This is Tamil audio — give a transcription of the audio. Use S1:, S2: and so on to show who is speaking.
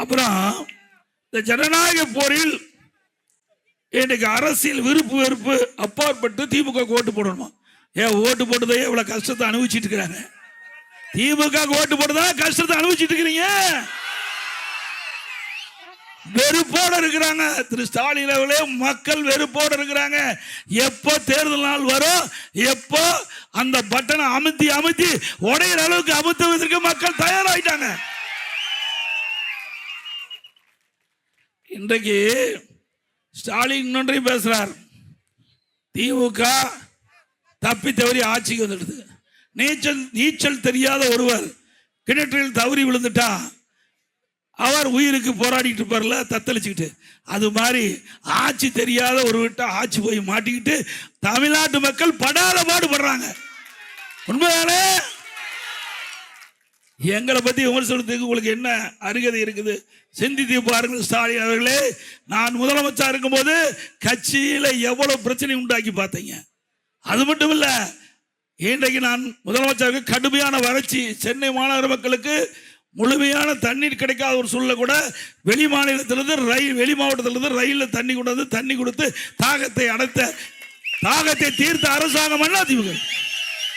S1: அப்புறம் இந்த ஜனநாயக போரில் இன்னைக்கு அரசியல் விருப்பு வெறுப்பு அப்பாற்பட்டு திமுக ஓட்டு போடணுமா? ஏன் ஓட்டு போட்டதே இவ்வளவு கஷ்டத்தை அனுபவிச்சுட்டு இருக்கிறாங்க. திமுக ஓட்டு போட்டதா கஷ்டத்தை அனுபவிச்சுட்டு இருக்கிறீங்க. வெறுப்போட இருக்கிறாங்க. திரு ஸ்டாலின் அவர்களே, மக்கள் வெறுப்போட இருக்கிறாங்க. எப்போ தேர்தல் நாள் வரும், எப்போ அந்த பட்டனை அமுத்தி அமுத்தி உடையிற அளவுக்கு அமுத்துவதற்கு மக்கள் தயாராயிட்டாங்க. இன்றைக்கு ஸ்டாலின் இன்னொன்றையும் பேசுறார். திமுக தப்பி தவறி ஆட்சிக்கு வந்துடுது. நீச்சல் தெரியாத ஒருவர் கிணற்றில் தவறி விழுந்துட்டா அவர் உயிருக்கு போராடிட்டு இருப்பார்ல, தத்தளிச்சுக்கிட்டு. அது மாதிரி ஆட்சி தெரியாத ஒரு விட்ட ஆட்சி போய் மாட்டிக்கிட்டு தமிழ்நாட்டு மக்கள் படாத பாடுபடுறாங்க. உண்மைதானே? எங்களை பத்தி விமர்சனத்துக்கு உங்களுக்கு என்ன அருகதை இருக்குது? சிந்தித்து பாருங்கள். ஸ்டாலின் அவர்களே, நான் முதலமைச்சர் இருக்கும்போது கட்சியில எவ்வளவு பிரச்சனை உண்டாக்கி பார்த்தீங்க. அது மட்டும் இல்ல, இன்றைக்கு நான் முதலமைச்சருக்கு கடுமையான வறட்சி, சென்னை மாநகர மக்களுக்கு முழுமையான தண்ணீர் கிடைக்காத ஒரு சூழ்நிலை கூட வெளி மாநிலத்திலிருந்து வெளி மாவட்டத்திலிருந்து ரயிலில் தண்ணி கொண்டு வந்து தண்ணி கொடுத்து தாகத்தை தீர்த்த அரசாங்கம் அதிமுக.